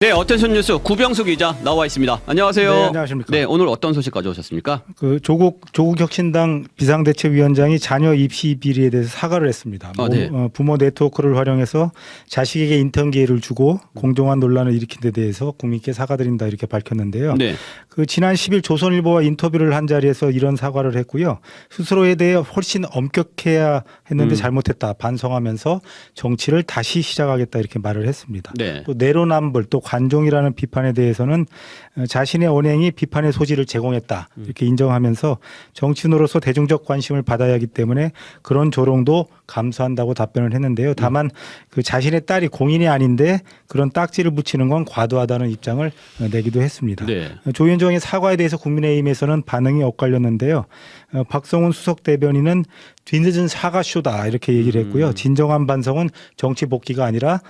네, 어텐션 뉴스 구병수 기자 나와 있습니다. 안녕하세요. 네, 안녕하십니까. 네, 오늘 어떤 소식 가져오셨습니까? 조국 혁신당 비상대책위원장이 자녀 입시 비리에 대해서 사과를 했습니다. 네. 부모 네트워크를 활용해서 자식에게 인턴 기회를 주고 공정한 논란을 일으킨 데 대해서 국민께 사과드린다 이렇게 밝혔는데요. 네. 지난 10일 조선일보와 인터뷰를 한 자리에서 이런 사과를 했고요. 스스로에 대해 훨씬 엄격해야 했는데 잘못했다 반성하면서 정치를 다시 시작하겠다 이렇게 말을 했습니다. 네. 또 내로남불 또 관종이라는 비판에 대해서는 자신의 언행이 비판의 소지를 제공했다 이렇게 인정하면서 정치인으로서 대중적 관심을 받아야 하기 때문에 그런 조롱도 감수한다고 답변을 했는데요. 다만 그 자신의 딸이 공인이 아닌데 그런 딱지를 붙이는 건 과도하다는 입장을 내기도 했습니다. 네. 조 위원장의 사과에 대해서 국민의힘에서는 반응이 엇갈렸는데요. 박성훈 수석 대변인은 뒤늦은 사과쇼다 이렇게 얘기를 했고요. 진정한 반성은 정치 복귀가 아니라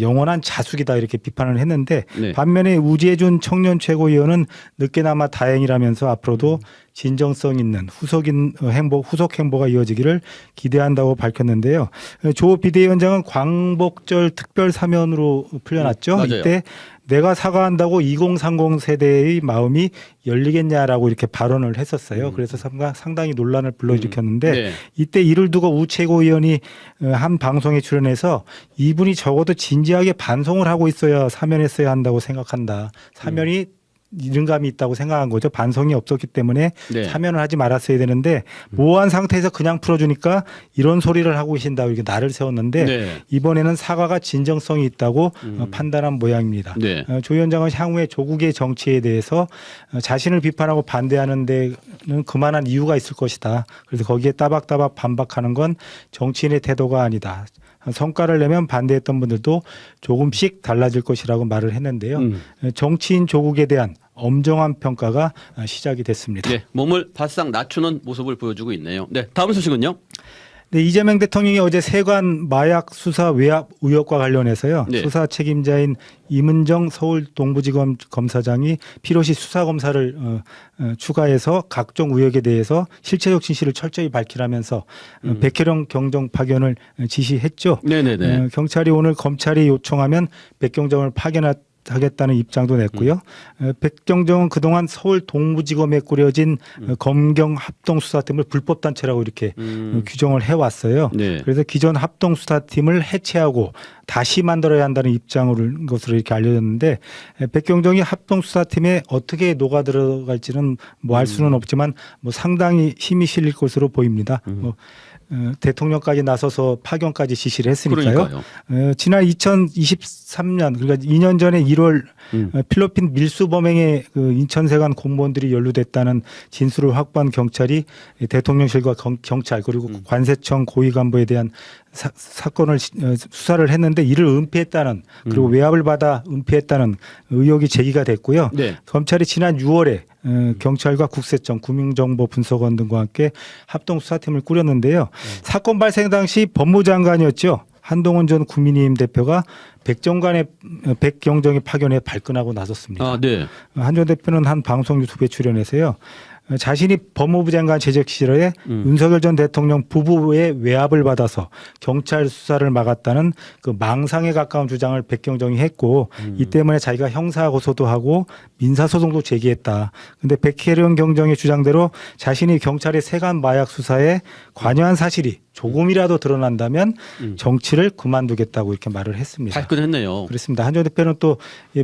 영원한 자숙이다 이렇게 비판을 했는데 네. 반면에 우재준 청년 최고위원은 늦게나마 다행이라면서 앞으로도 진정성 있는 후속 행보가 이어지기를 기대한다고 밝혔는데요. 조 비대위원장은 광복절 특별 사면으로 풀려났죠. 맞아요. 이때 내가 사과한다고 2030 세대의 마음이 열리겠냐라고 이렇게 발언을 했었어요. 그래서 상당히 논란을 불러일으켰는데 네. 이때 이를 두고 우 최고위원이 한 방송에 출연해서 이분이 적어도 진지하게 반성을 하고 있어야 사면했어야 한다고 생각한다. 사면이 이른감이 있다고 생각한 거죠. 반성이 없었기 때문에 네. 사면을 하지 말았어야 되는데 모호한 상태에서 그냥 풀어주니까 이런 소리를 하고 계신다고 이렇게 날을 세웠는데 네. 이번에는 사과가 진정성이 있다고 판단한 모양입니다. 네. 조 위원장은 향후에 조국의 정치에 대해서 자신을 비판하고 반대하는 데는 그만한 이유가 있을 것이다. 그래서 거기에 따박따박 반박하는 건 정치인의 태도가 아니다. 성과를 내면 반대했던 분들도 조금씩 달라질 것이라고 말을 했는데요. 정치인 조국에 대한 엄정한 평가가 시작이 됐습니다. 네, 몸을 바싹 낮추는 모습을 보여주고 있네요. 네, 다음 소식은요? 네, 이재명 대통령이 어제 세관 마약 수사 외압 의혹과 관련해서요. 네. 수사 책임자인 임은정 서울 동부지검 검사장이 필요시 수사 검사를 추가해서 각종 의혹에 대해서 실체적 진실을 철저히 밝히라면서 백혜령 경정 파견을 지시했죠. 네네네. 경찰이 오늘 검찰이 요청하면 백경정을 파견하겠다는 입장도 냈고요. 백경정은 그동안 서울 동부지검에 꾸려진 검경 합동수사팀을 불법단체라고 이렇게 규정을 해왔어요. 네. 그래서 기존 합동수사팀을 해체하고 다시 만들어야 한다는 입장을 것으로 이렇게 알려졌는데 백경정이 합동수사팀에 어떻게 녹아 들어갈지는 뭐 알 수는 없지만 뭐 상당히 힘이 실릴 것으로 보입니다. 대통령까지 나서서 파견까지 지시를 했으니까요. 지난 2023년 그러니까 2년 전에 1월 필리핀 밀수 범행에 그 인천세관 공무원들이 연루됐다는 진술을 확보한 경찰이 대통령실과 경찰 그리고 관세청 고위 간부에 대한 사건을 수사를 했는데 이를 은폐했다는 그리고 외압을 받아 은폐했다는 의혹이 제기가 됐고요. 네. 검찰이 지난 6월에 경찰과 국세청, 금융정보분석원 등과 함께 합동수사팀을 꾸렸는데요. 사건 발생 당시 법무장관이었죠. 한동훈 전 국민의힘 대표가 백경정의 파견에 발끈하고 나섰습니다. 아, 네. 한 전 대표는 한 방송 유튜브에 출연해서요. 자신이 법무부 장관 재직 시절에 윤석열 전 대통령 부부의 외압을 받아서 경찰 수사를 막았다는 그 망상에 가까운 주장을 백경정이 했고 이 때문에 자기가 형사 고소도 하고 민사 소송도 제기했다. 그런데 백혜령 경정의 주장대로 자신이 경찰의 세관 마약 수사에 관여한 사실이 조금이라도 드러난다면 정치를 그만두겠다고 이렇게 말을 했습니다. 발끈했네요. 그렇습니다. 한 전 대표는 또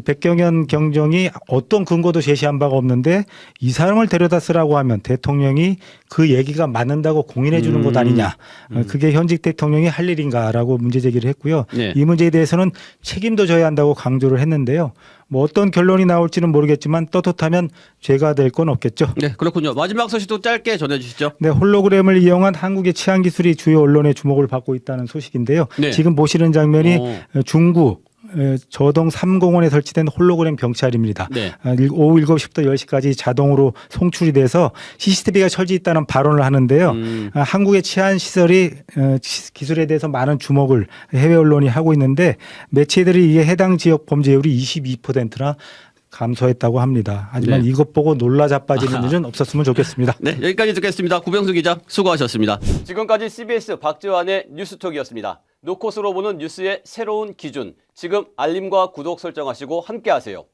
백경현 경정이 어떤 근거도 제시한 바가 없는데 이 사람을 데려다 쓰라고 하면 대통령이 그 얘기가 맞는다고 공인해 주는 것 아니냐. 그게 현직 대통령이 할 일인가라고 문제 제기를 했고요. 네. 이 문제에 대해서는 책임도 져야 한다고 강조를 했는데요. 뭐 어떤 결론이 나올지는 모르겠지만 떳떳하면 죄가 될 건 없겠죠. 네, 그렇군요. 마지막 소식도 짧게 전해주시죠. 네, 홀로그램을 이용한 한국의 치안 기술이 주요 언론의 주목을 받고 있다는 소식인데요. 네. 지금 보시는 장면이 중구 저동 3공원에 설치된 홀로그램 경찰입니다. 네. 오후 7시부터 10시까지 자동으로 송출이 돼서 CCTV가 설치있다는 발언을 하는데요. 한국의 치안 시설이 기술에 대해서 많은 주목을 해외 언론이 하고 있는데 매체들이 이게 해당 지역 범죄율이 22%나 감소했다고 합니다. 하지만 네. 이것 보고 놀라 자빠지는 일은 없었으면 좋겠습니다. 네, 여기까지 듣겠습니다. 구병수 기자 수고하셨습니다. 지금까지 CBS 박지환의 뉴스톡이었습니다. 노컷으로 보는 뉴스의 새로운 기준. 지금 알림과 구독 설정하시고 함께하세요.